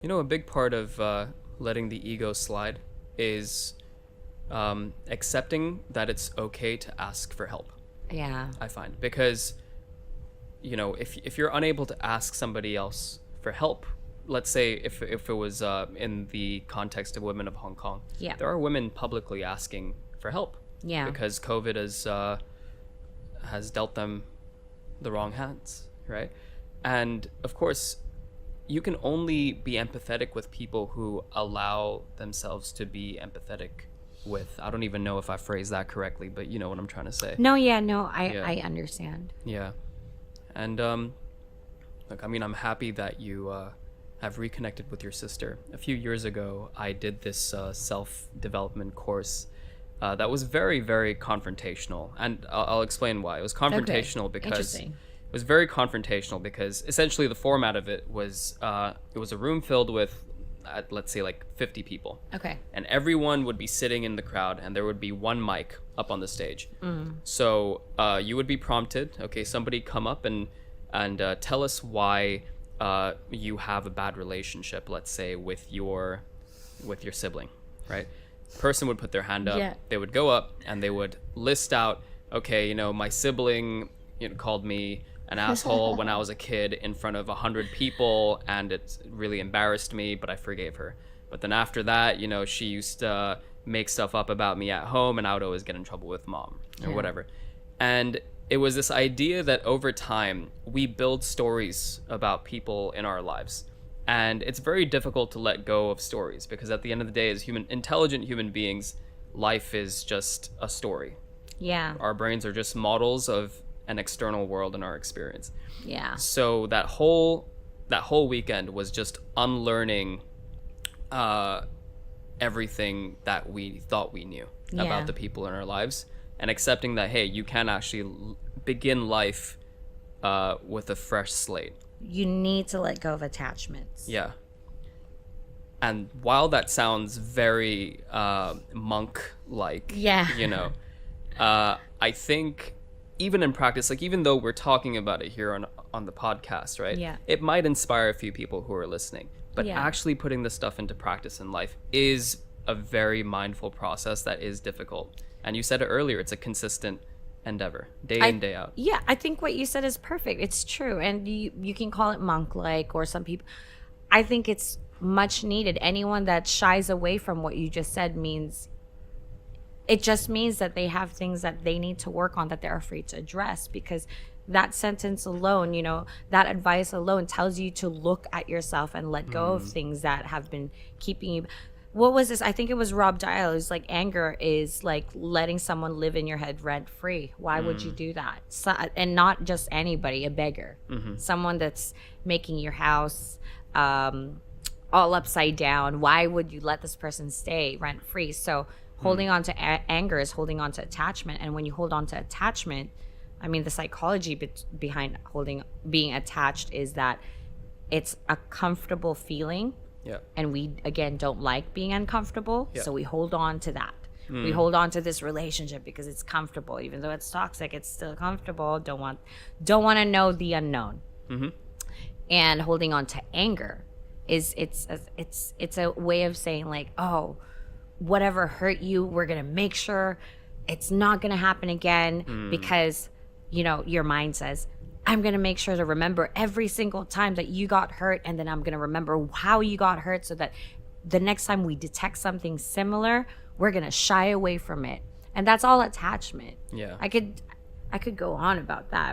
You know, a big part of letting the ego slide is accepting that it's okay to ask for help. Yeah. I find because if you're unable to ask somebody else for help, let's say if it was in the context of women of Hong Kong, Yeah. there are women publicly asking for help Yeah. because COVID has dealt them the wrong hands, right? And of course, you can only be empathetic with people who allow themselves to be empathetic with. I don't even know if I phrased that correctly, but you know what I'm trying to say. No, yeah, no, I, Yeah. I understand. Yeah. And look, I mean, I'm happy that you have reconnected with your sister. A few years ago, I did this self-development course that was very, very confrontational, and I'll explain why. It was confrontational because Interesting. it was very confrontational because essentially the format of it was a room filled with let's say like 50 people, Okay. and everyone would be sitting in the crowd, and there would be one mic up on the stage. So you would be prompted, okay, somebody come up and tell us why you have a bad relationship, let's say with your sibling, right? Person would put their hand up. Yeah. They would go up and they would list out, okay, my sibling called me an asshole when I was a kid in front of 100 people, and it really embarrassed me, but I forgave her. But then after that, she used to make stuff up about me at home, and I would always get in trouble with mom or Yeah. whatever. And it was this idea that over time we build stories about people in our lives, and it's very difficult to let go of stories because at the end of the day, as intelligent human beings, life is just a story. Yeah. Our brains are just models of an external world in our experience. Yeah. So that whole weekend was just unlearning everything that we thought we knew Yeah. about the people in our lives, and accepting that, hey, you can actually begin life with a fresh slate. You need to let go of attachments. Yeah. And while that sounds very monk-like, Yeah. I think even in practice, like even though we're talking about it here on the podcast, right? Yeah. It might inspire a few people who are listening. But Yeah. actually putting this stuff into practice in life is a very mindful process that is difficult. And you said it earlier, it's a consistent endeavor, day in, day out. Yeah, I think what you said is perfect. It's true. And you can call it monk-like, or some people. I think it's much needed. Anyone that shies away from what you just said it just means that they have things that they need to work on that they're afraid to address, because that sentence alone, that advice alone tells you to look at yourself and let go of things that have been keeping you. What was this? I think it was Rob Dial. It was like, anger is like letting someone live in your head rent free. Why would you do that? And not just anybody, a beggar, someone that's making your house all upside down. Why would you let this person stay rent free? So holding on to anger is holding on to attachment. And when you hold on to attachment, I mean, the psychology behind being attached is that it's a comfortable feeling. Yeah. And we, again, don't like being uncomfortable. Yeah. So we hold on to that. We hold on to this relationship because it's comfortable. Even though it's toxic, it's still comfortable. Don't want to know the unknown. And holding on to anger is it's a way of saying, like, oh, whatever hurt you, we're gonna make sure it's not gonna happen again, because your mind says, I'm gonna make sure to remember every single time that you got hurt, and then I'm gonna remember how you got hurt, so that the next time we detect something similar, we're gonna shy away from it. And that's all attachment. Yeah. I could go on about that.